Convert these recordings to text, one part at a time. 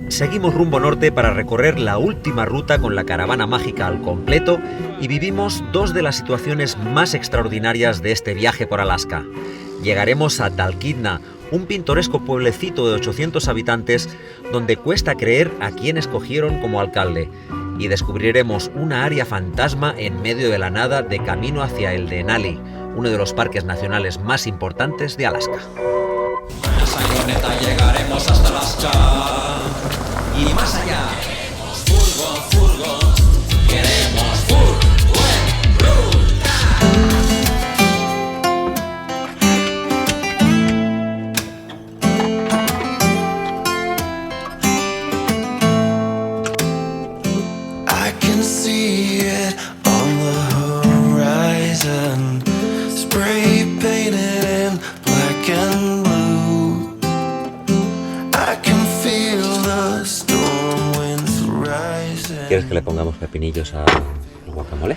Seguimos rumbo norte para recorrer la última ruta con la caravana mágica al completo y vivimos dos de las situaciones más extraordinarias de este viaje por Alaska. Llegaremos a Talkeetna, un pintoresco pueblecito de 800 habitantes donde cuesta creer a quién escogieron como alcalde, y descubriremos una área fantasma en medio de la nada de camino hacia el Denali, uno de los parques nacionales más importantes de Alaska. Con esa avioneta llegaremos hasta Alaska y más allá. Queremos furgo, queremos I can see it on the horizon, spray painted in black and blue. I can feel the storm winds rising. ¿Quieres que le pongamos pepinillos al guacamole?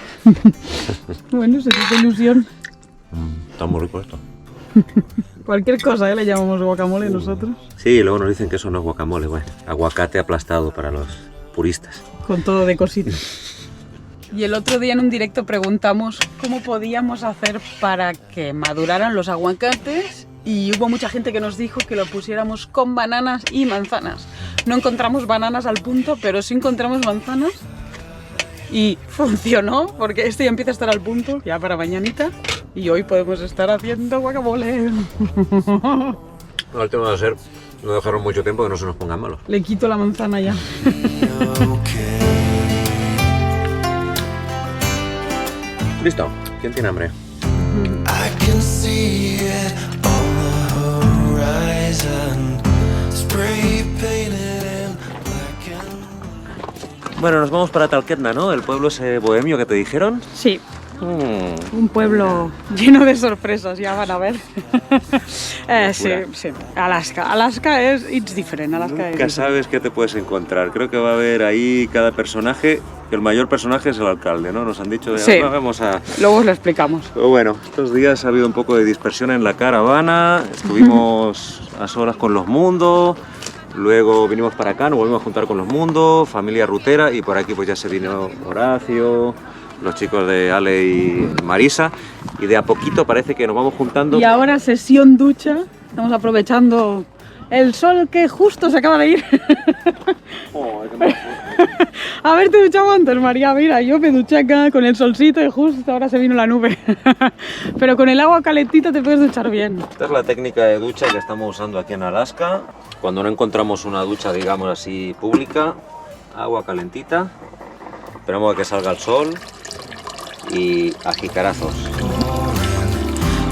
Bueno, se hace ilusión. Está muy rico esto. Cualquier cosa, le llamamos guacamole nosotros. Sí, luego nos dicen que eso no es guacamole, bueno, aguacate aplastado para los puristas. Con todo de cositas. Y el otro día en un directo preguntamos cómo podíamos hacer para que maduraran los aguacates y hubo mucha gente que nos dijo que lo pusiéramos con bananas y manzanas. No encontramos bananas al punto, pero sí encontramos manzanas y funcionó porque este ya empieza a estar al punto ya para mañanita y hoy podemos estar haciendo guacamole. El tema va a ser no dejarlo mucho tiempo que no se nos pongan malos. Le quito la manzana ya. Listo. ¿Quién tiene hambre? I can see it on the horizon, spray painted in black and... Bueno, nos vamos para Talkeetna, ¿no? El pueblo ese bohemio que te dijeron. Sí. Un pueblo lleno de sorpresas, ya van a ver. Sí. Alaska. Alaska es it's different. Alaska Nunca sabes qué te puedes encontrar. Creo que va a haber ahí cada personaje, que el mayor personaje es el alcalde, ¿no? Nos han dicho, sí. Vamos a... Luego os lo explicamos. Pero bueno, estos días ha habido un poco de dispersión en la caravana. Estuvimos a solas con los mundos. Luego vinimos para acá, nos volvimos a juntar con los mundos, familia rutera, y por aquí pues ya se vino Horacio, los chicos de Ale y Marisa, y de a poquito parece que nos vamos juntando. Y ahora sesión ducha, estamos aprovechando el sol que justo se acaba de ir. Oh, qué Haberte duchado antes, María, mira, yo me duché acá con el solcito y justo ahora se vino la nube. Pero con el agua calentita te puedes duchar bien. Esta es la técnica de ducha que estamos usando aquí en Alaska. Cuando no encontramos una ducha, digamos así, pública, agua calentita, esperamos a que salga el sol y a jicarazos.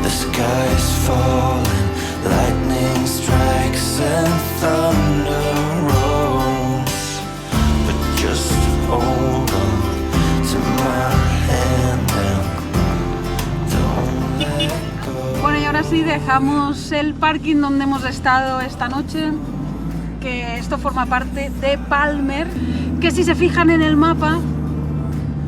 The sky is falling, lightning strikes and thunder rolls, but just hold on to my hand and don't let go. Bueno, y ahora sí dejamos el parking donde hemos estado esta noche, que esto forma parte de Palmer, que si se fijan en el mapa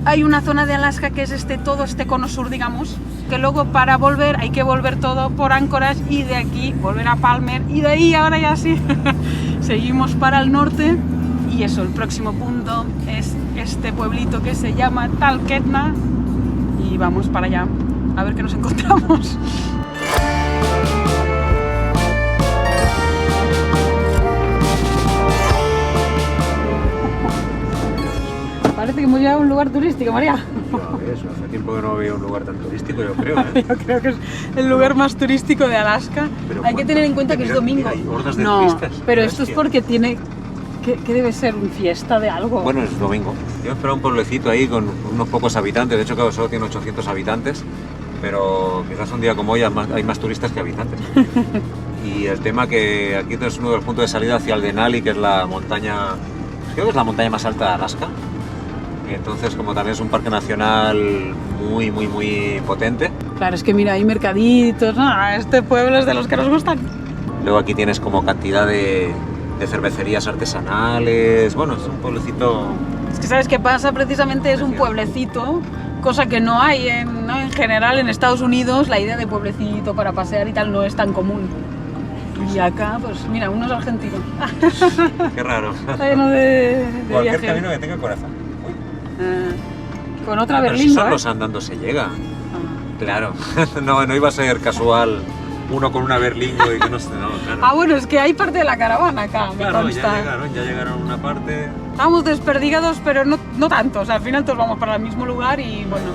hay una zona de Alaska que es todo este cono sur, digamos, que luego para volver hay que volver todo por Anchorage y de aquí volver a Palmer y de ahí ahora ya sí seguimos para el norte y eso, el próximo punto es este pueblito que se llama Talkeetna y vamos para allá a ver qué nos encontramos. Parece que hemos llegado a un lugar turístico, María. Eso, hace tiempo que no veo un lugar tan turístico, yo creo. Yo creo que es el lugar más turístico de Alaska. Pero hay que tener en cuenta que es domingo. Hay hordas de no, turistas. pero esto es porque tiene... ¿Qué debe ser? ¿Un fiesta de algo? Bueno, es domingo. Yo espero un pueblecito ahí con unos pocos habitantes. De hecho, claro, solo tiene 800 habitantes. Pero quizás un día como hoy hay más turistas que habitantes. Y el tema que aquí es uno de los puntos de salida hacia el Denali, que es la montaña... Creo que es la montaña más alta de Alaska. Y entonces, como también es un parque nacional muy potente. Claro, es que mira, hay mercaditos, ¿no? Este pueblo es de los que nos gustan. Luego aquí tienes como cantidad de cervecerías artesanales. Bueno, es un pueblecito... Es que ¿sabes qué pasa? Precisamente es un pueblecito, cosa que no hay ¿no? En general en Estados Unidos. La idea de pueblecito para pasear y tal no es tan común. Y acá, pues mira, uno es argentino. Qué raro. Está lleno de Cualquier viajeros. camino que tenga corazón. Con otra Pero si berlingo, solos andando se llega. Claro. No iba a ser casual uno con una berlingo y que no sé, no, claro. Ah, bueno, es que hay parte de la caravana acá, me Claro, consta. ya llegaron a una parte. Estamos desperdigados, pero no tanto. O sea, al final todos vamos para el mismo lugar y bueno,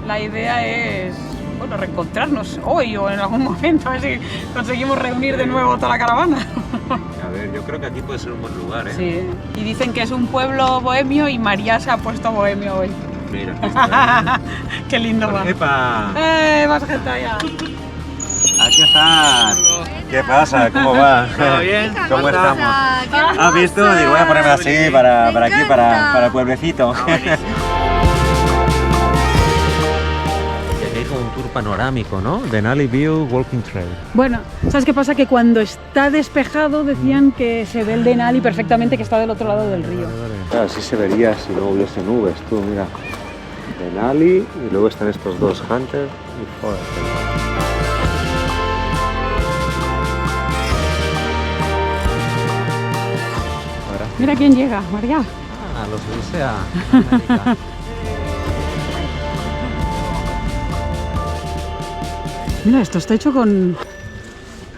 la idea es bueno, reencontrarnos hoy o en algún momento, a ver si conseguimos reunir de nuevo toda la caravana. A ver, yo creo que aquí puede ser un buen lugar, ¿eh? Sí. Y dicen que es un pueblo bohemio y María se ha puesto bohemio hoy. Mira. Qué lindo va. ¡Epa! Más gente allá. Aquí estás. ¿Qué pasa? ¿Cómo va? ¿Todo bien? ¿Cómo estamos? ¿Has visto? Digo, voy a ponerme así para aquí, para el pueblecito. Aquí hay como un tour panorámico, ¿no? Denali View Walking Trail. Bueno, ¿sabes qué pasa? Que cuando está despejado decían que se ve el Denali perfectamente, que está del otro lado del río. Claro, así se vería si no hubiese nubes, tú, mira. Denali y luego están estos dos, Hunter y Forest. Mira quién llega, María. Ah, los Odisea. Mira, esto está hecho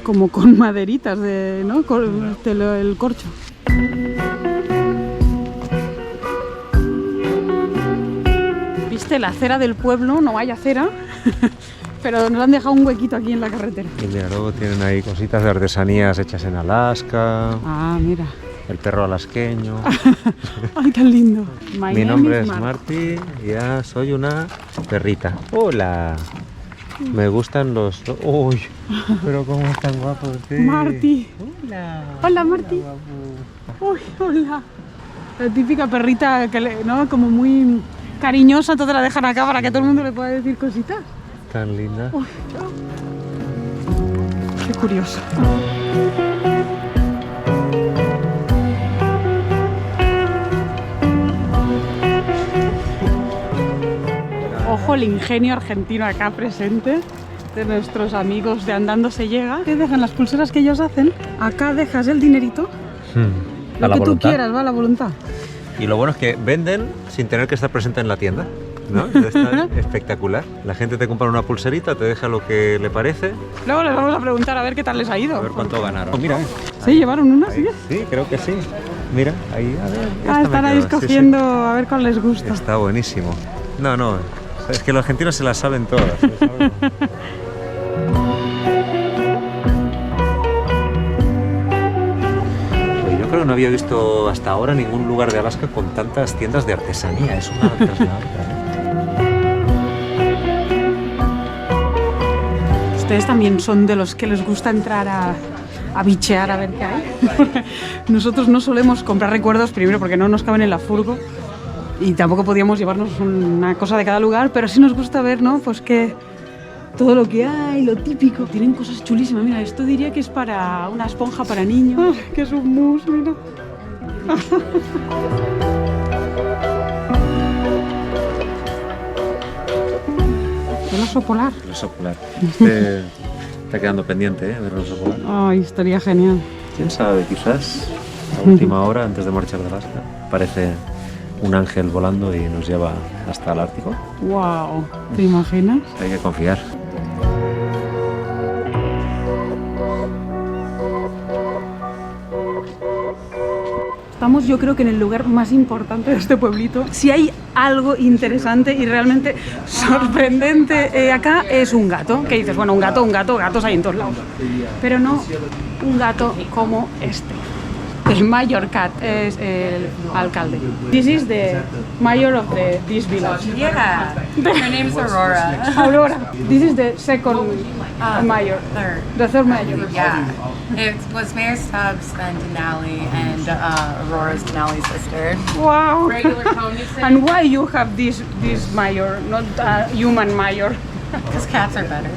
como con maderitas, ¿no? El corcho. Viste, la acera del pueblo, no hay acera, pero nos han dejado un huequito aquí en la carretera. Y mira, luego tienen ahí cositas de artesanías hechas en Alaska, Ah, mira. el perro alasqueño. Ay, qué lindo. Mi nombre es Marty y ya soy una perrita. Hola. Me gustan los... Uy, pero cómo están guapos. Sí. Marty. Hola. Hola, Marty. Uy, hola. La típica perrita que ¿no? Como muy cariñosa, entonces la dejan acá para que todo el mundo le pueda decir cositas. Tan linda. Uy, qué curioso. Ojo el ingenio argentino acá presente de nuestros amigos de Andando se llega. Que dejan las pulseras que ellos hacen. Acá dejas el dinerito. Lo que tú quieras, va, a la voluntad. Y lo bueno es que venden sin tener que estar presente en la tienda, ¿no? Está espectacular. La gente te compra una pulserita, te deja lo que le parece. Luego les vamos a preguntar a ver qué tal les ha ido. A ver cuánto ganaron. Oh, mira, ¿Sí? ¿Llevaron una? ¿Sí? sí, creo que sí. Mira, ahí, a ver. esta me Están ahí quedo. Sí, sí. escogiendo a ver cuál les gusta. Está buenísimo. No, es que los argentinos se las saben todas. ¿Sí? ¿Sabes? Pues yo creo que no había visto hasta ahora ningún lugar de Alaska con tantas tiendas de artesanía. Es una tras la otra, ¿eh? Ustedes también son de los que les gusta entrar a bichear a ver qué hay. Nosotros no solemos comprar recuerdos, primero porque no nos caben en la furgo y tampoco podíamos llevarnos una cosa de cada lugar, pero sí nos gusta ver, ¿no? Pues que todo lo que hay, lo típico. Tienen cosas chulísimas. Mira, esto diría que es para una esponja para niños. Que es un mousse, mira. El oso polar. El oso polar. Este está quedando pendiente, ¿eh? Ver el oso polar. Ay, estaría genial. ¿Quién sabe? Quizás a última hora, antes de marchar de Alaska, parece un ángel volando y nos lleva hasta el Ártico. Wow, ¿te imaginas? Hay que confiar. Estamos, yo creo que en el lugar más importante de este pueblito. Si hay algo interesante y realmente sorprendente acá es un gato. Que dices, bueno, un gato, gatos hay en todos lados. Pero no un gato como este. El mayor cat es el alcalde. This is the mayor of this village. Yeah, her name's Aurora. Aurora. This is the second mayor. Third. The third mayor. Yeah, it was Mayor Stubbs, then Denali, and Aurora's Denali's sister. Wow. Regular Tony And why you have this mayor, not human mayor? because cats are better.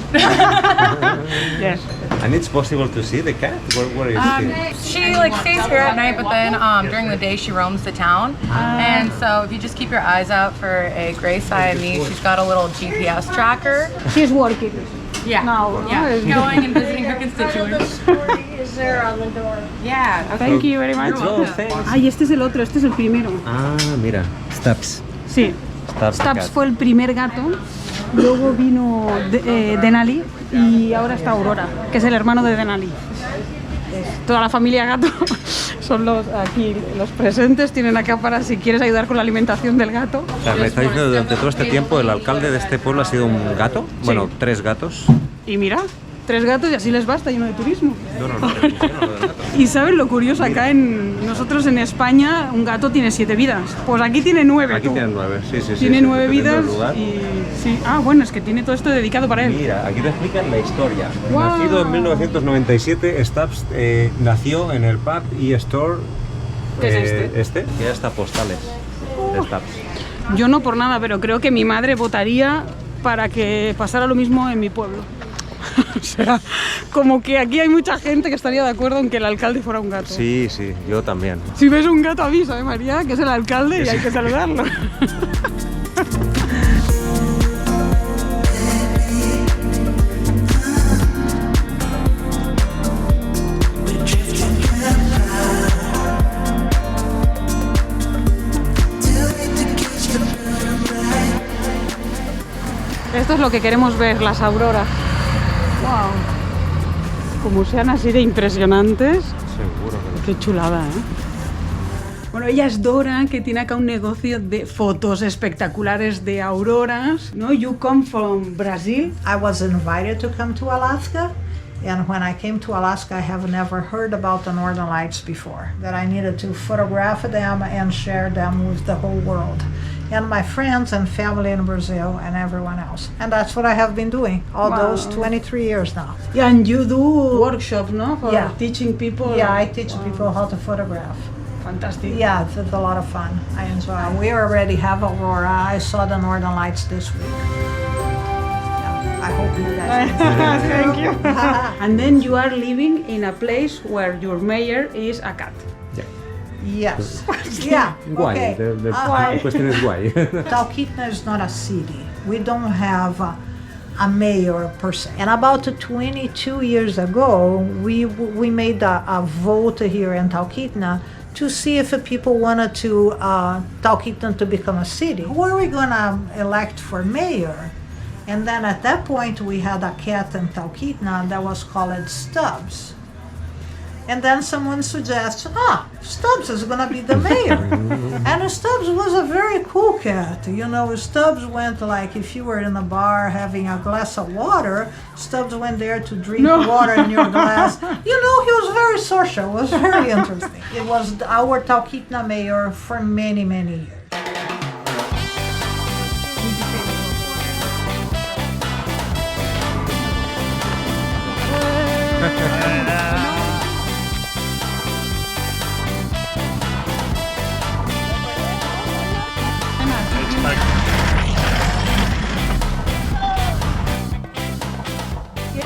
Yes. And it's possible to see the cat? Where is She like stays here at night, but then during the day she roams the town. And so if you just keep your eyes out for a gray Siamese, she's got a little GPS tracker. She's working. Yeah, Now, yeah, no? going and visiting her constituents. is there on the door. Yeah. Okay. Thank you very much. Oh, thanks. Ay, este es el otro, este es el primero. Ah, mira, Stubbs. Sí. Stubbs the Stubbs cat. fue el primer gato, luego vino Denali y ahora está Aurora, que es el hermano de Denali. Toda la familia gato son aquí los presentes, tienen acá para si quieres ayudar con la alimentación del gato. O sea, me está diciendo que durante todo este tiempo el alcalde de este pueblo ha sido un gato. Bueno, 3 gatos. Y mira, 3 gatos y así les va, está lleno de turismo. No, lo del gato. Y ¿sabes lo curioso? Acá nosotros en España un gato tiene 7 vidas, pues aquí tiene 9. Aquí tienen 9, sí. Tiene sí, 9 dependiendo vidas del lugar. y sí. Ah, bueno, es que tiene todo esto dedicado para él. Mira, aquí te explican la historia. Wow. Nacido en 1997, Stubbs nació en el pub y store. ¿Qué es este? Que ya está postales de Stubbs. Yo no por nada, pero creo que mi madre votaría para que pasara lo mismo en mi pueblo. O sea, como que aquí hay mucha gente que estaría de acuerdo en que el alcalde fuera un gato. Sí, yo también. Si ves un gato avisa, María, que es el alcalde y hay que saludarlo. Esto es lo que queremos ver, las auroras. Wow. Como sean así de impresionantes. Seguro que Qué chulada, ¿eh? Bueno, ella es Dora, que tiene acá un negocio de fotos espectaculares de auroras, ¿no? You come from Brazil. I was invited to come to Alaska, and when I came to Alaska, I have never heard about the Northern Lights before, that I needed to photograph them and share them with the whole world, and my friends and family in Brazil and everyone else. And that's what I have been doing all those 23 years now. Yeah, and you do workshops, no? For Yeah. teaching people. Yeah, I teach people how to photograph. Fantastic. Yeah, it's a lot of fun. I enjoy it. We already have Aurora. I saw the Northern Lights this week. Yeah, I hope you guys can. Thank you. And then you are living in a place where your mayor is a cat. Yes. Yeah. Guay, Okay. la cuestión es guay. Talkeetna is not a city. We don't have a mayor per se. And about 22 years ago, we made a vote here in Talkeetna to see if people wanted to Talkeetna to become a city. Who are we gonna elect for mayor? And then at that point, we had a cat in Talkeetna that was called Stubbs. And then someone suggests, Stubbs is gonna be the mayor. And Stubbs was a very cool cat. You know, Stubbs went like, if you were in a bar having a glass of water, Stubbs went there to drink water in your glass. You know, he was very social. It was very interesting. It was our Talkeetna mayor for many, many years.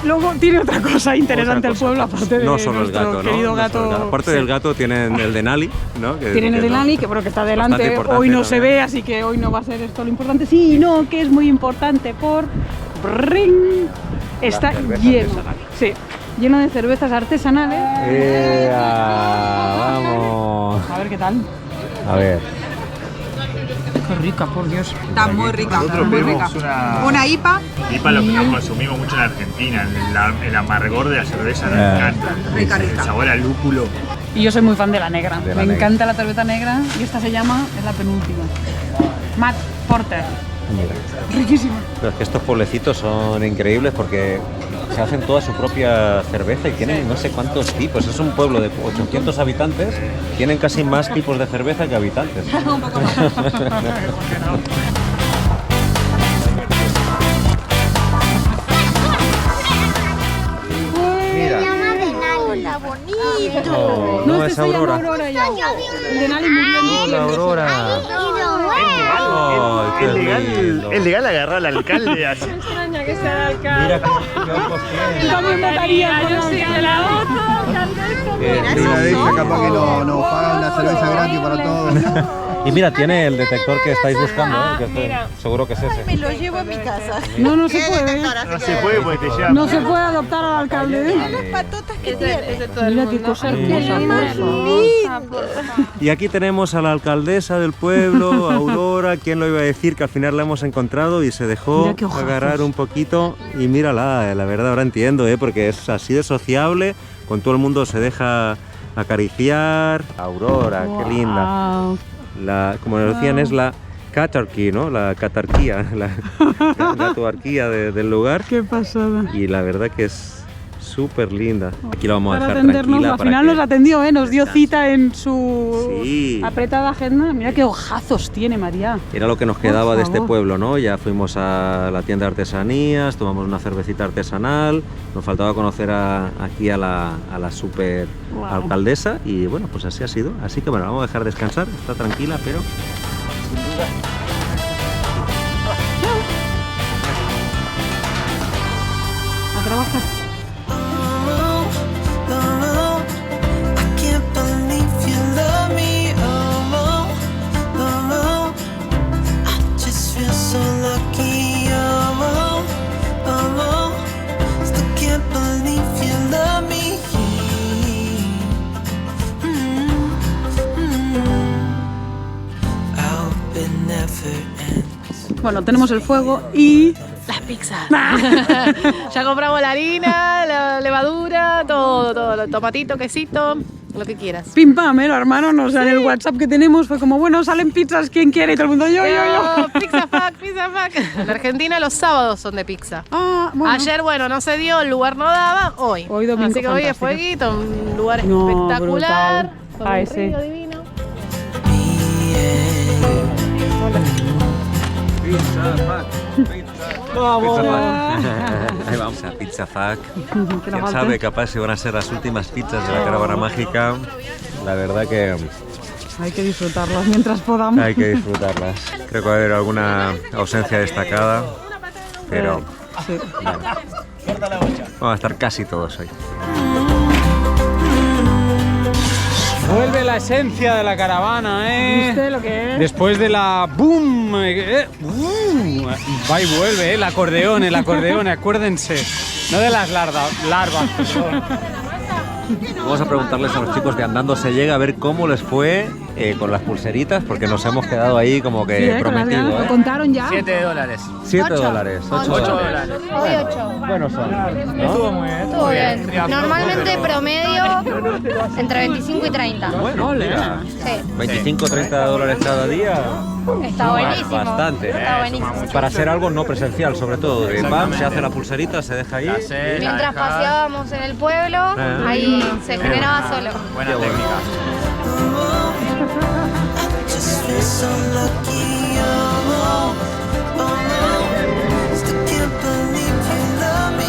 Luego tiene otra cosa interesante el pueblo, aparte de no solo el nuestro gato, ¿no? querido No gato. solo el gato. Aparte del gato tienen el Denali, ¿no? Tienen el Denali, que bueno, que está delante, importante hoy no se también. ve, así que hoy no va a ser esto lo importante. Sí, no, que es muy importante por... ¡Bring! Está cervezas lleno, artesanales. sí, lleno de cervezas artesanales. Vamos. A ver qué tal. A ver. Qué rica, por Dios. Está muy rica, Nosotros muy pedimos rica. Una IPA. IPA lo que nos consumimos mucho en Argentina, el amargor de la cerveza nos encanta. Rica, rica. El sabor a lúpulo. Y yo soy muy fan de la negra. De la Me negra. encanta la cerveza negra y esta se llama, es la penúltima. Matt Porter. Riquísima. Pero es que estos pueblecitos son increíbles porque se hacen toda su propia cerveza y tienen no sé cuántos tipos. Es un pueblo de 800 habitantes, tienen casi más tipos de cerveza que habitantes. Un poco más. Mira. Hola, bonito. No, este es se llama Aurora. Aurora ya. El Denali murió en diciembre. Aurora. Ay, qué lindo. Es legal agarrar al alcalde así. Extraña que sea el alcalde. Mira qué ojos tiene. Yo también votaría por Yo sí, Aurora. de la otra, Caldeto. Una de esas capaz que nos paga una cerveza gratis para todos. Y mira, tiene el detector que estáis buscando, seguro que es ese. Me lo llevo a mi casa. No se puede. No se puede porque te lleva. No se puede adoptar al alcalde. Las patotas que tiene. Mira qué cosa hermosa. Y aquí tenemos a la alcaldesa del pueblo, Aurora. ¿Quién lo iba a decir? Que al final la hemos encontrado y se dejó Mira qué ojazos. agarrar un poquito. Y mírala, la verdad ahora entiendo, porque es así de sociable, con todo el mundo se deja acariciar. Aurora, qué linda. Como nos decían, es la catarquía, ¿no? La catarquía, la tuarquía del lugar. Qué pasada. Y la verdad que es súper linda. Aquí la vamos a Para dejar atendernos, tranquila. al final nos atendió, nos dio cita en su Sí. apretada agenda. Mira qué ojazos tiene María. Era lo que nos quedaba Por de este favor. pueblo, ¿no? Ya fuimos a la tienda de artesanías, tomamos una cervecita artesanal, nos faltaba conocer aquí a la super Wow. alcaldesa y bueno, pues así ha sido. Así que bueno, la vamos a dejar descansar, está tranquila, pero... A trabajar. I can't believe you love me. I just feel so lucky. Still can't believe you love me. I hope it never ends. Bueno, tenemos el fuego y Las pizzas. Ya compramos la harina, la levadura, todo, los tomatitos, quesito, lo que quieras. pim pam, hermano, no sé, en el WhatsApp que tenemos fue como, bueno, salen pizzas, ¿quién quiere? Y todo el mundo, yo. Pizza fuck, pizza fuck. En Argentina los sábados son de pizza. Ah, bueno. Ayer, bueno, no se dio, el lugar no daba, hoy. Hoy domingo Así que hoy es fantástico. fueguito, un lugar No, espectacular. brutal. Con Ay, un sí. río divino. Ahí vamos a Pizza Fuck. Quién sabe, capaz si van a ser las últimas pizzas de la caravana mágica. La verdad que Hay que disfrutarlas mientras podamos. hay que disfrutarlas. Creo que va a haber alguna ausencia destacada, pero Sí. bueno, vamos a estar casi todos hoy. Vuelve la esencia de la caravana, ¿Viste lo que es? Después de la boom, va y vuelve, el acordeón, acuérdense. No de las larvas, perdón. Vamos a preguntarles a los chicos de Andando se llega a ver cómo les fue con las pulseritas, porque nos hemos quedado ahí como que Sí, con las prometido. ganas, ¿lo contaron ya? $7. $7, $8. Hoy 8. Buenos son, ¿no? Estuvo muy bien. Estuvo bien. Normalmente promedio entre 25 y 30. Bueno, mira, Sí. $25-30 cada día. Está buenísimo. Bastante. Está buenísimo. Para hacer algo no presencial, sobre todo. Pam, se hace la pulserita, se deja ahí. Mientras paseábamos en el pueblo, ahí se generaba solo. Buena técnica. Just feel so lucky. Still can't believe you love me.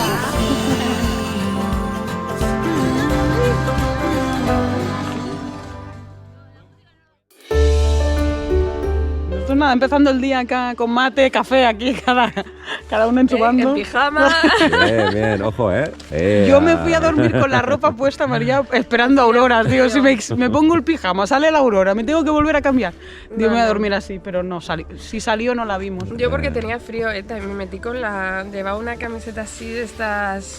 Nosotros nada, empezando el día acá con mate, café, aquí cada uno en su bando. En pijama. Bien, bien, ojo, Yo me fui a dormir con la ropa puesta, María, esperando a Aurora. Digo, si me pongo el pijama, sale la Aurora, me tengo que volver a cambiar. Digo, me voy a dormir así, pero no salió. Si salió, no la vimos. Yo porque tenía frío, también me metí con llevaba una camiseta así de estas...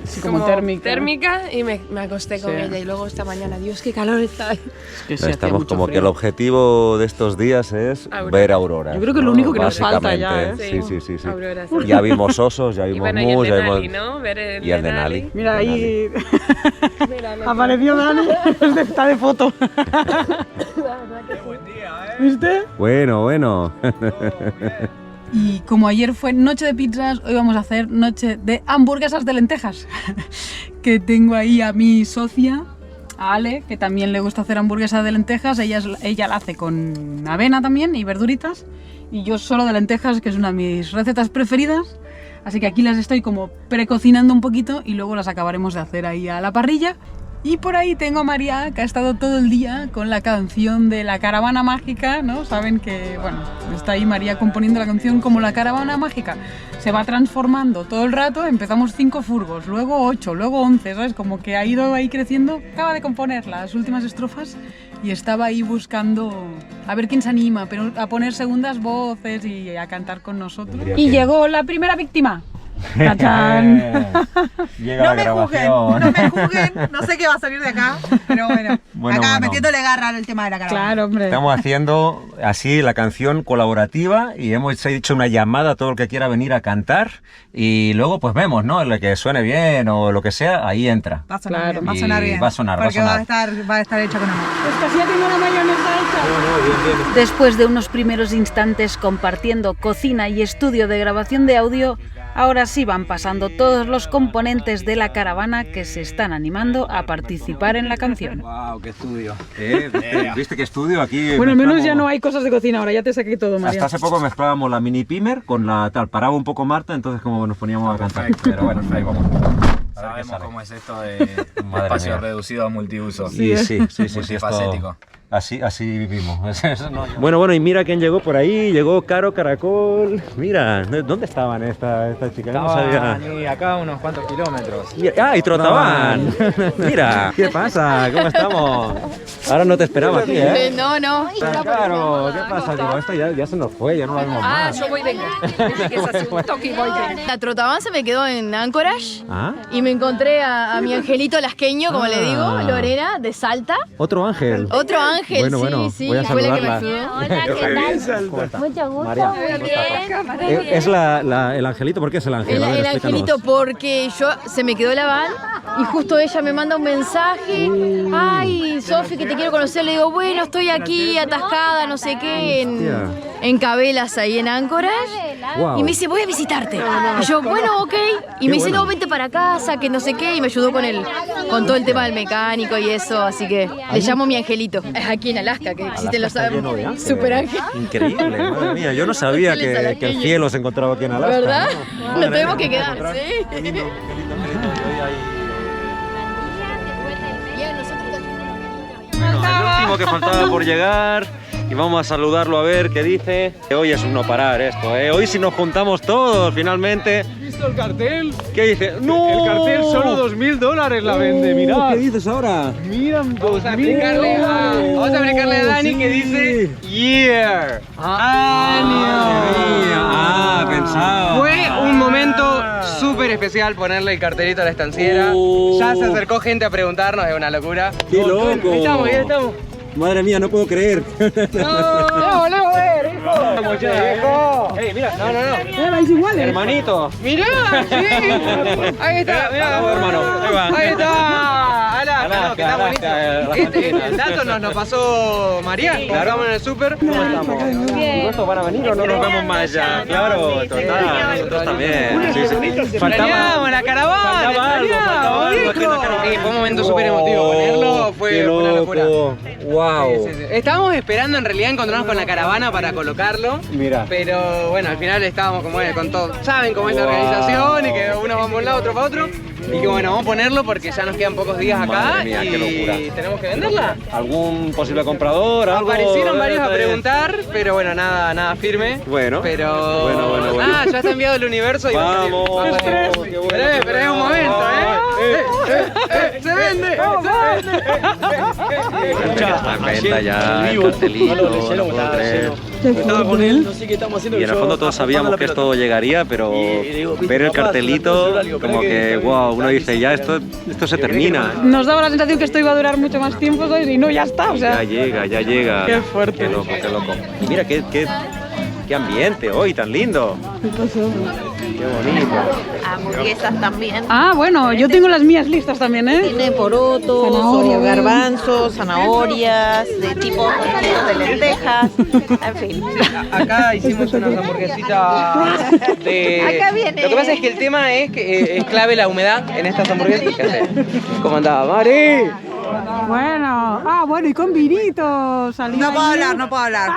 Sí, como térmica. Y me acosté con Sí. ella y luego esta mañana, Dios, qué calor está ahí. Estamos como que el objetivo de estos días es ver aurora. Yo creo que es lo único que nos falta ya, ¿eh? Sí. Aurora, sí. Ya vimos osos, ya Y vimos bueno, y el mus, de ya Nali, vimos... ¿no? Ver el Y el de Nali. Mira ahí, Mira, apareció Dani, está de foto. ¿Viste? Bueno. Y como ayer fue noche de pizzas, hoy vamos a hacer noche de hamburguesas de lentejas. Que tengo ahí a mi socia, a Ale, que también le gusta hacer hamburguesas de lentejas. Ella la hace con avena también y verduritas. Y yo solo de lentejas, que es una de mis recetas preferidas. Así que aquí las estoy como precocinando un poquito y luego las acabaremos de hacer ahí a la parrilla. Y por ahí tengo a María, que ha estado todo el día con la canción de la caravana mágica, ¿no? Saben que, bueno, está ahí María componiendo la canción como la caravana mágica. Se va transformando todo el rato, empezamos 5 furgos, luego 8, luego 11, ¿sabes? Como que ha ido ahí creciendo. Acaba de componer las últimas estrofas y estaba ahí buscando a ver quién se anima, pero a poner segundas voces y a cantar con nosotros. Y llegó la primera víctima. ¡Tachán! Llega la grabación. No me juzguen, no sé qué va a salir de acá, pero bueno, acá metiéndole garra al tema de la caravana. Claro, hombre. Estamos haciendo así la canción colaborativa y hemos hecho una llamada a todo el que quiera venir a cantar y luego pues vemos, ¿no? El que suene bien o lo que sea, ahí entra. Va a sonar bien, va a sonar bien. Va a sonar, porque va a sonar. va a estar hecha con amor. Pues casi ya tengo la mayonesa hecha. Después de unos primeros instantes compartiendo cocina y estudio de grabación de audio, ahora sí van pasando todos los componentes de la caravana que se están animando a participar en la canción. ¡Wow! ¡Qué estudio! ¿Viste qué estudio? Aquí bueno, al menos ya no hay cosas de cocina, ahora ya te saqué todo, María. Hasta hace poco mezclábamos la mini pimer con la tal. Paraba un poco Marta, entonces como nos poníamos a cantar. Pero bueno, ahí vamos. Sabemos cómo es esto de espacio reducido a multiuso. Sí, Multifacético. Así vivimos. Bueno, y mira quién llegó por ahí. Llegó Caro Caracol. Mira, ¿dónde estaban estas chicas? No sabía. Y acá unos cuantos kilómetros. Y trotaban. Mira, ¿qué pasa? ¿Cómo estamos? Ahora no te esperaba aquí, ¿eh? No. Claro, ¿qué pasa? Digo, esto ya se nos fue, ya no lo vemos más. Yo voy vengo. La trotaban se me quedó en Anchorage y me encontré a mi angelito lasqueño, como le digo, Lorena, de Salta. Otro ángel. Otro ángel, bueno, sí, voy a fue la que me saludarla. ayudó. Hola, ¿qué tal? Mucho gusto. María, Muy bien. ¿Es el angelito? ¿Por qué es el ángel? A ver, El explícanos. angelito porque se me quedó la van y justo ella me manda un mensaje. Ay, Sofi, que te quiero conocer. Le digo, bueno, estoy aquí atascada, no sé qué, en Cabelas, ahí en Anchorage. Wow. Y me dice, voy a visitarte. Y yo, bueno, ok. Y me dice, no, vente para casa, que no sé qué. Y me ayudó con todo el tema del mecánico y eso. Así que le llamo mi angelito. Es aquí en Alaska, que existen los super ángeles. Increíble, madre mía. Yo no sabía que el cielo se encontraba aquí en Alaska. ¿Verdad? ¿No? Nos tenemos que quedar, sí. Bueno, el último que faltaba por llegar y vamos a saludarlo a ver qué dice. Hoy es un no parar esto, ¿eh? Hoy si nos juntamos todos finalmente. ¿Has visto el cartel? ¿Qué dice? ¡No! El cartel solo $2.000 la vende, mirad. ¿Qué dices ahora? Mira, vamos a explicarle a Dani que dice year. Año. Pensaba. Fue un momento súper especial ponerle el cartelito a la estanciera. Ya se acercó gente a preguntarnos, es una locura. ¡Qué loco! Ahí estamos. Madre mía, no puedo creer. No, hijo. Viejo. Ey, mira, no. ¿Vais iguales? Hermanito. Mirá, sí. Ahí está, mirá. Hermano. Ahí está. Ala, que está buenísimo. El dato nos pasó María. Claro. Estamos en el súper. ¿Cómo estamos? Bien. ¿Estos van a venir o no nos vemos más ya? Claro, total. Nosotros también. Sí. Faltaba la caravana. Faltaba algo. Fue un momento súper emotivo. Ponerlo fue una locura. Wow. Sí. Estábamos esperando en realidad encontrarnos con la caravana para colocarlo. Mira. Pero bueno, al final estábamos con todo. Saben cómo es la organización y que uno va por un lado, otro para otro. Y que bueno, vamos a ponerlo porque ya nos quedan pocos días acá. Madre mía, y qué locura. tenemos que venderla. ¿Algún posible comprador? ¿Algo? Aparecieron varios a preguntar, pero bueno, nada firme. Bueno. Pero bueno. nada, ya está enviado el universo y vamos. Qué bueno. Pero es un momento, se vende. Está en venta ya el cartelito, no puedo creer. Estaba con él. Y en el fondo todos sabíamos que esto llegaría, pero ver el cartelito, como que, wow, uno dice, ya esto se termina. Nos daba la sensación que esto iba a durar mucho más tiempo, ¿sabes? Y no, ya está, o sea. Ya llega. Qué fuerte. Qué loco. Y mira, qué ambiente hoy, tan lindo. Qué bonito. Hamburguesas también. Ah, bueno, yo tengo las mías listas también, ¿eh? Tiene porotos, garbanzos, zanahorias, de tipo de lentejas, en fin. Acá hicimos unas hamburguesitas de... Acá viene. Lo que pasa es que el tema es que es clave la humedad en estas hamburguesas. ¿Cómo andaba, Mari? Bueno, y con vinito salió. No puedo hablar.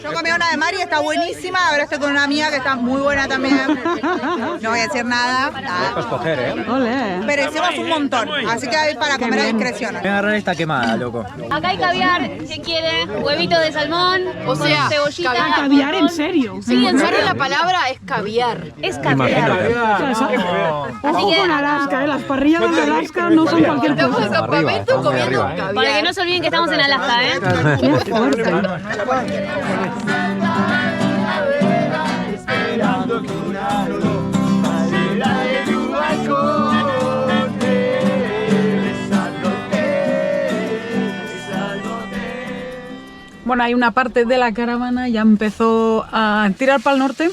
Yo comí una de Mari, está buenísima. Ahora estoy con una amiga que está muy buena también. No voy a decir nada. Para escoger, ¿eh? Ole. Pero hicimos un montón, así que hay para comer a discreción. Voy a agarrar esta quemada, loco. Acá hay caviar, si quiere, huevito de salmón, o sea, cebollita. ¿Caviar en serio? Sí, en serio la palabra es caviar. Es caviar. Ojo con Alaska, las parrillas de Alaska no son cualquier cosa. Estamos en campamento comiendo caviar. Para que no se olviden que estamos en Alaska, ¿eh? Qué fuerte. Bueno, hay una parte de la caravana ya empezó a tirar para el norte.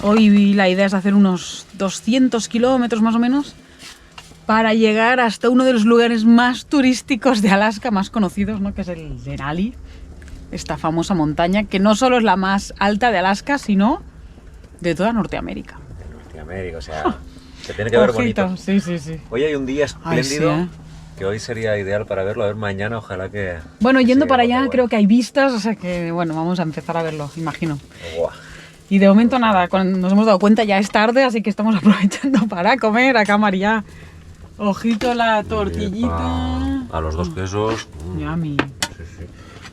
Hoy la idea es hacer unos 200 kilómetros más o menos para llegar hasta uno de los lugares más turísticos de Alaska, más conocidos, ¿no? Que es el Denali, esta famosa montaña que no solo es la más alta de Alaska, sino de toda Norteamérica. Norteamérica, o sea, se tiene que ver bonito. Sí, sí, sí. Hoy hay un día espléndido. Ay, sí, que hoy sería ideal para verlo, a ver mañana, ojalá que... Bueno, yendo para allá creo que hay vistas, o sea que bueno, vamos a empezar a verlo, imagino. Buah. Y de momento nada, nos hemos dado cuenta, ya es tarde, así que estamos aprovechando para comer acá, María. Ojito la tortillita. A los dos quesos. Yummy. Sí, sí.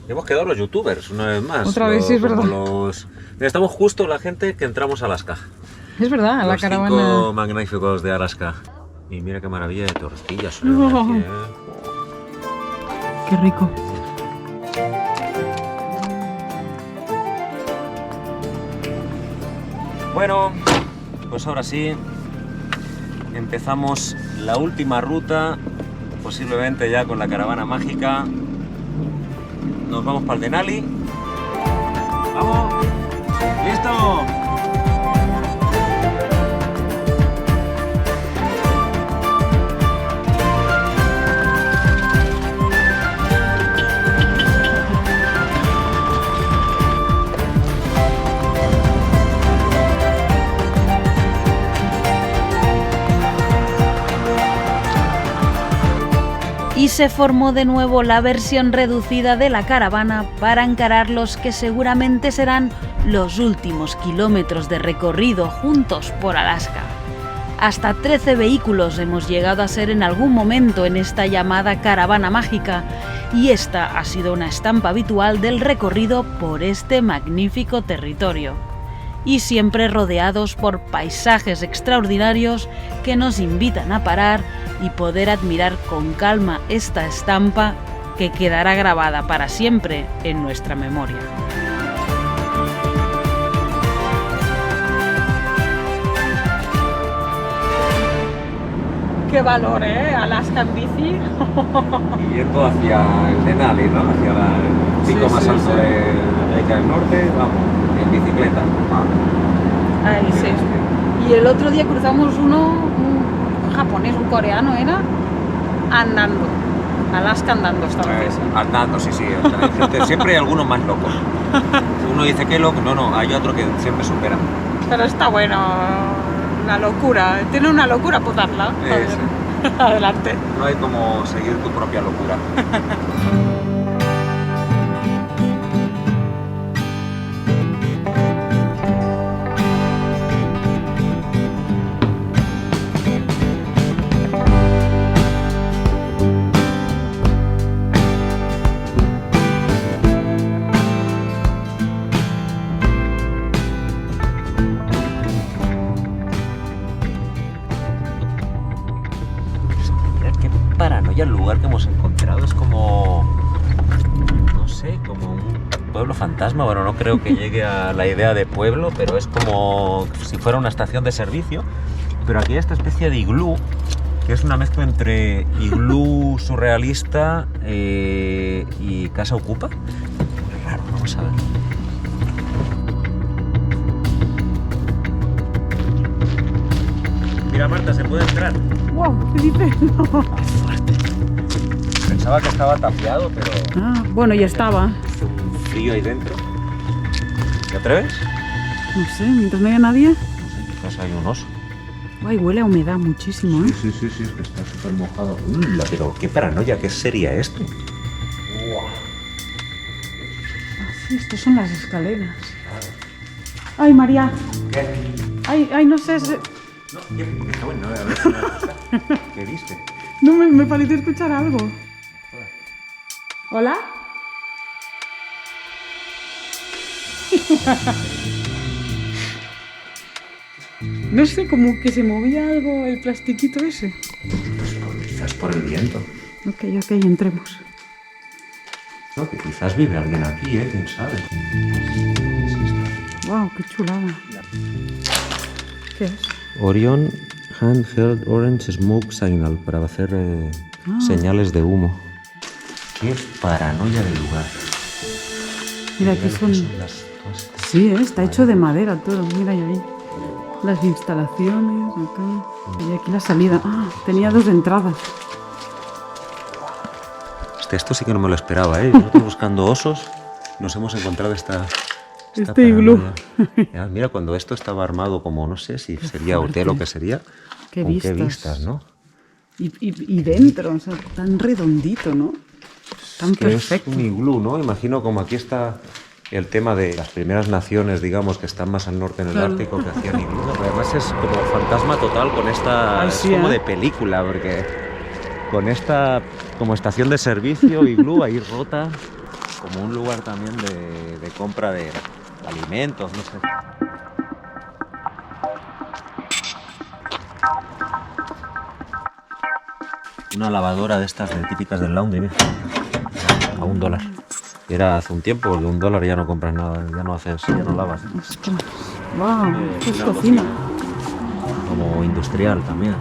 Hemos quedado los youtubers una vez más. Otra vez, sí, es verdad. Mira, estamos justo la gente que entramos a Alaska. Es verdad, a la caravana. Los 5 magníficos de Alaska. Y mira qué maravilla de tortillas. Oh. Aquí, Qué rico. Bueno, pues ahora sí, empezamos la última ruta, posiblemente ya con la caravana mágica. Nos vamos para el Denali. ¡Vamos! ¡Listo! Y se formó de nuevo la versión reducida de la caravana para encarar los que seguramente serán los últimos kilómetros de recorrido juntos por Alaska. Hasta 13 vehículos hemos llegado a ser en algún momento en esta llamada caravana mágica, y esta ha sido una estampa habitual del recorrido por este magnífico territorio. Y siempre rodeados por paisajes extraordinarios que nos invitan a parar y poder admirar con calma esta estampa que quedará grabada para siempre en nuestra memoria. Qué valor, ¿eh? Alaska en bici. Y yendo hacia el Denali, ¿no? Hacia el pico más alto de América del Norte, vamos, en bicicleta. Ahí sí. Y el otro día cruzamos un japonés, un coreano era, andando. Alaska andando esta vez. Andando, sí, sí. Siempre hay algunos más locos. Uno dice que loco, no, hay otro que siempre supera. Pero está bueno, una locura. Tiene una locura, pues darla. Sí. Adelante. No hay como seguir tu propia locura. El lugar que hemos encontrado es como, no sé, como un pueblo fantasma. Bueno, no creo que llegue a la idea de pueblo, pero es como si fuera una estación de servicio. Pero aquí hay esta especie de iglú, que es una mezcla entre iglú surrealista y casa ocupa. Es raro, vamos a ver. Mira, Marta, se puede entrar. Wow, ¿qué dices? No. Pensaba que estaba tapiado, pero... Ah, bueno, ya estaba. Hace un frío ahí dentro. ¿Te atreves? No sé, mientras no haya nadie. Quizás hay un oso. Ay, huele a humedad muchísimo, ¿eh? Sí, es que está súper mojado. Pero qué paranoia, qué sería esto. Sí, estas son las escaleras. Ay, María. ¿Qué? Ay, no sé. No, está bueno, a ver una cosa. ¿Qué viste? No, me pareció escuchar algo. ¿Hola? No sé, como que se movía algo, el plastiquito ese. Pues quizás por el viento. Ok, entremos. No, que quizás vive alguien aquí, quién sabe. Wow, qué chulada. ¿Qué es? Orion Handheld Orange Smoke Signal, para hacer señales de humo. Qué paranoia de lugar. Mira, aquí son... Sí, está hecho de madera todo, mira ahí. Las instalaciones, acá. Y aquí la salida. Ah, tenía 2 entradas. Esto sí que no me lo esperaba, ¿eh? Nosotros buscando osos, nos hemos encontrado esta iglú. Ya, mira, cuando esto estaba armado como, no sé si sería hotel o qué sería. Qué vistas, ¿no? Y dentro, o sea, tan redondito, ¿no? Tan perfecto. Es un iglú, ¿no? Imagino como aquí está el tema de las primeras naciones, digamos, que están más al norte en el Ártico, que hacían iglú. Además es como fantasma total con esta... Ay, sí, es como de película, porque con esta como estación de servicio, iglú, ahí rota, como un lugar también de compra de alimentos, no sé. Una lavadora de estas típicas del laundry, mira, a $1. Era hace un tiempo, porque $1 ya no compras nada, ya no lavas. Ostras, wow, esto es cocina. Como industrial también.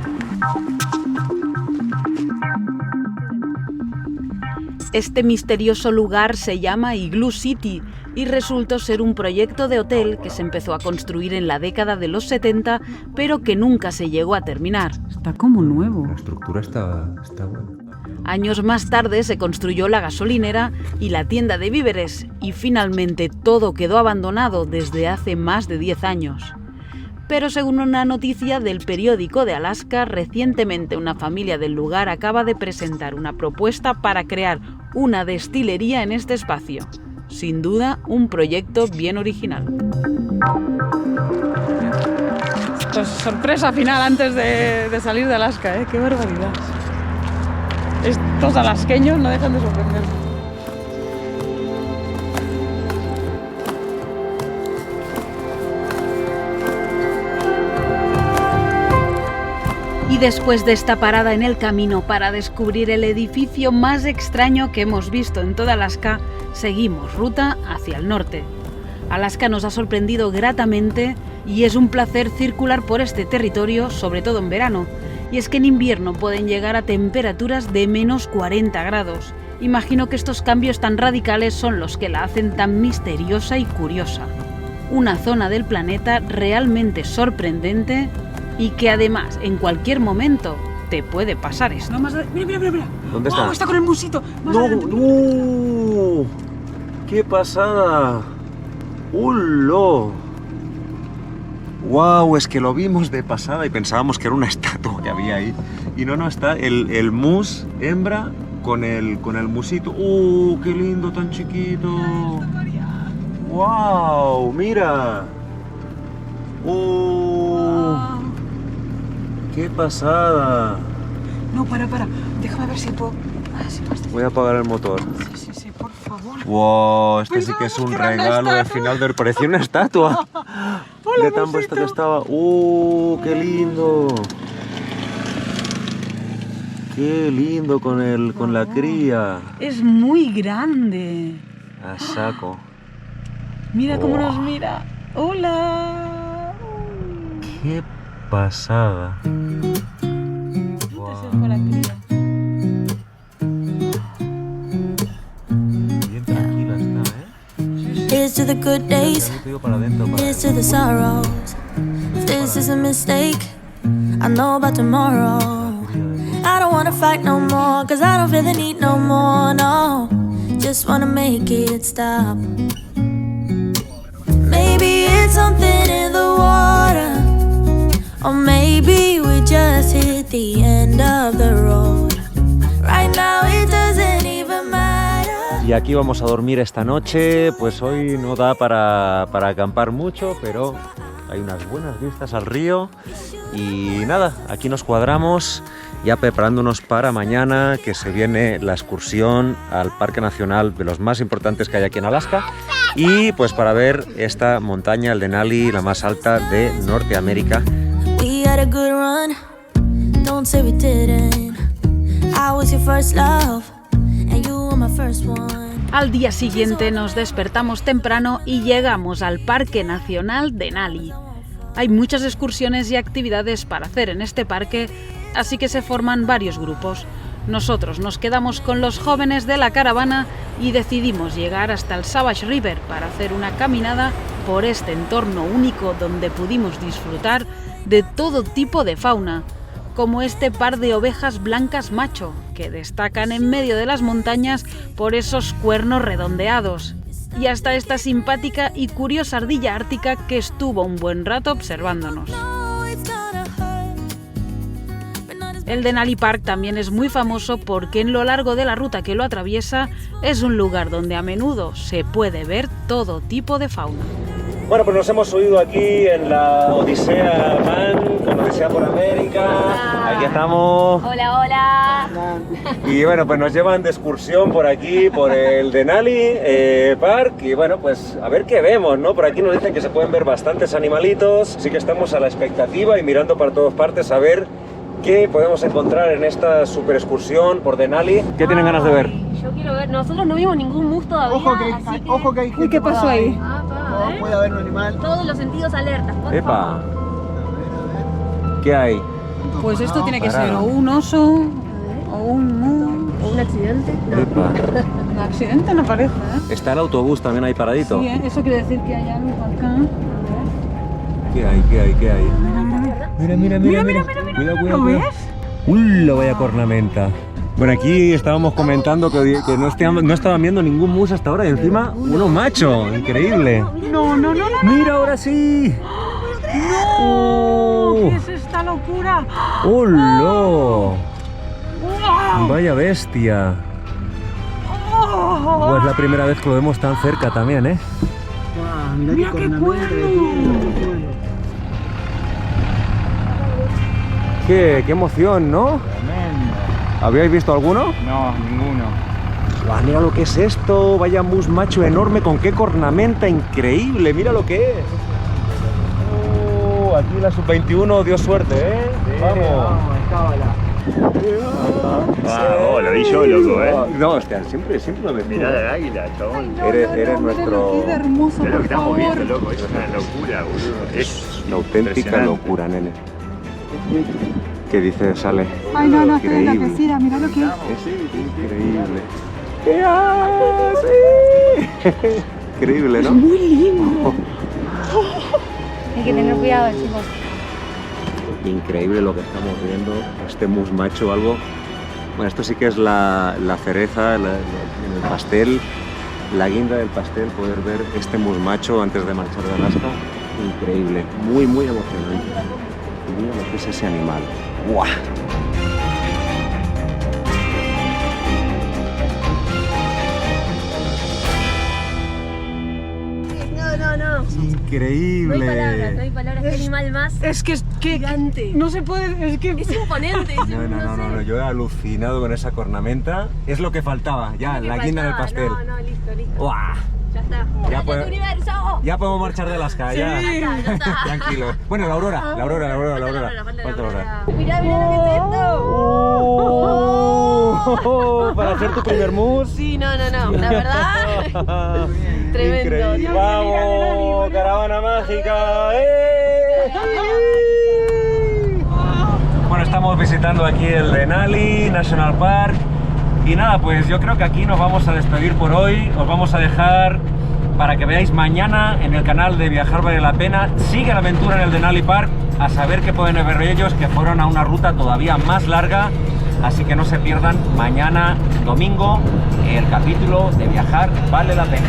Este misterioso lugar se llama Igloo City y resultó ser un proyecto de hotel que se empezó a construir en la década de los 70, pero que nunca se llegó a terminar. Está como nuevo. La estructura está buena. Años más tarde se construyó la gasolinera y la tienda de víveres, y finalmente todo quedó abandonado desde hace más de 10 años. Pero según una noticia del periódico de Alaska, recientemente una familia del lugar acaba de presentar una propuesta para crear una destilería en este espacio. Sin duda, un proyecto bien original. Esto es sorpresa final antes de salir de Alaska, ¿eh? ¡Qué barbaridad! Estos alasqueños no dejan de sorprender. Y después de esta parada en el camino para descubrir el edificio más extraño que hemos visto en toda Alaska, seguimos ruta hacia el norte. Alaska nos ha sorprendido gratamente y es un placer circular por este territorio, sobre todo en verano. Y es que en invierno pueden llegar a temperaturas de menos 40 grados. Imagino que estos cambios tan radicales son los que la hacen tan misteriosa y curiosa. Una zona del planeta realmente sorprendente y que además en cualquier momento te puede pasar esto. No, mira. ¿Dónde está? Está con el musito. ¡No! ¡Qué pasada! ¡Hullo! ¡Wow! Es que lo vimos de pasada y pensábamos que era una estatua que había ahí. Y no, está el mus hembra con el musito. ¡Qué lindo, tan chiquito! ¡Wow! ¡Mira! ¡Qué pasada! No, para. Déjame ver si puedo... Voy a apagar el motor. Sí, por favor. ¡Wow! Este sí que es un regalo de final del... Parecía una estatua. De tan puesto que estaba. ¡Qué lindo! ¡Qué lindo con la cría! Es muy grande. A saco. Mira cómo nos mira. ¡Hola! ¡Qué pasada! Bien tranquila está, ¿eh? Here's to the good days, here's to the sorrows. If this is a mistake, I know about tomorrow. I don't wanna fight no more, cause I don't feel the need no more, no. Just wanna make it stop. Maybe it's something in the water, Or maybe we just hit the end of the road. Right now it doesn't even matter. Y aquí vamos a dormir esta noche. Pues hoy no da para acampar mucho, pero hay unas buenas vistas al río. Y nada, aquí nos cuadramos ya preparándonos para mañana, que se viene la excursión al Parque Nacional de los más importantes que hay aquí en Alaska. Y pues para ver esta montaña, el Denali, la más alta de Norteamérica. We had a good run, don't say we didn't. I was your first love, and you were my first one. Al día siguiente nos despertamos temprano y llegamos al Parque Nacional Denali. Hay muchas excursiones y actividades para hacer en este parque, así que se forman varios grupos. Nosotros nos quedamos con los jóvenes de la caravana y decidimos llegar hasta el Savage River para hacer una caminada por este entorno único donde pudimos disfrutar de todo tipo de fauna, como este par de ovejas blancas macho, que destacan en medio de las montañas por esos cuernos redondeados, y hasta esta simpática y curiosa ardilla ártica que estuvo un buen rato observándonos. El Denali Park también es muy famoso porque en lo largo de la ruta que lo atraviesa es un lugar donde a menudo se puede ver todo tipo de fauna. Bueno, pues nos hemos subido aquí en la Odisea Van, con Odisea por América. Hola. Aquí estamos. Hola, hola. Y bueno, pues nos llevan de excursión por aquí, por el Denali Park. Y bueno, pues a ver qué vemos, ¿no? Por aquí nos dicen que se pueden ver bastantes animalitos. Así que estamos a la expectativa y mirando para todas partes a ver qué podemos encontrar en esta super excursión por Denali. ¿Qué tienen ganas de ver? Yo quiero ver, nosotros no vimos ningún mus todavía. Ojo que hay gente. Uy, ¿qué pasó ahí? No puede haber un animal. Todos los sentidos alertas, por ¡Epa! favor. ¿Qué hay? Pues esto tiene que ser o un oso, o un mu. ¿O un accidente? No. ¡Epa! Un accidente no parece, ¿eh? Está el autobús también ahí paradito. Sí, eso quiere decir que hay algo acá. ¿Qué hay? ¿Qué hay? Mira. Cuidado. ¿Lo ves? ¡Uy, vaya cornamenta! Bueno, aquí estábamos comentando que no estaban viendo ningún mus hasta ahora y encima uno macho, increíble. No. ¡Mira, ahora sí! ¡No! ¿Qué es esta locura? ¡Hola! ¡Wow! ¡Vaya bestia! Pues es la primera vez que lo vemos tan cerca también, ¿eh? ¡Mira qué cuerno! ¡Qué emoción!, ¿no? ¿Habíais visto alguno? No, ninguno. ¡Guau, mira lo que es esto! ¡Vaya mus macho enorme con qué cornamenta increíble! ¡Mira lo que es! Aquí la sub-21 dio suerte, ¿eh? Sí, vamos, lo vi yo, loco, ¿eh? No, hostia, siempre lo ves tú. Mirá el águila, chabón. Eres nuestro... ¡Qué hermoso, Es lo que por estamos favor! viendo, loco. Es una locura, boludo. Es una auténtica impresionante. locura, nene. ¿Qué dices, Sale? Ay, no, estoy Increíble. enloquecida, mira lo que es. Es increíble. ¿Qué hace? Increíble, ¿no? Muy lindo. Hay que tener cuidado, chicos. Increíble lo que estamos viendo. Este mus macho o algo. Bueno, esto sí que es la cereza en el pastel, la guinda del pastel, poder ver este mus macho antes de marchar de Alaska. Increíble, muy emocionante. Mira lo que es ese animal. ¡Guau! No. Increíble. No hay palabras, qué animal más Es que gigante. no se puede, es que... Es imponente. No, yo he alucinado con esa cornamenta. Es lo que faltaba, ya, la guinda del pastel. No, listo. ¡Guau! Ya está. Ya, ¡Grande tu universo! Ya podemos marchar de Alaska, ya. Ya está. Tranquilo. Bueno, la aurora. Falta la aurora. Mirá lo que es esto. Para hacer tu primer mus. Sí, no. La verdad, tremendo. Increíble. ¡Vamos! ¡Caravana mágica! Bueno, estamos visitando aquí el Denali National Park. Y nada, pues yo creo que aquí nos vamos a despedir por hoy. Os vamos a dejar para que veáis mañana en el canal de Viajar Vale la Pena. Sigue la aventura en el Denali Park, a saber qué pueden ver ellos, que fueron a una ruta todavía más larga. Así que no se pierdan mañana, domingo, el capítulo de Viajar Vale la Pena.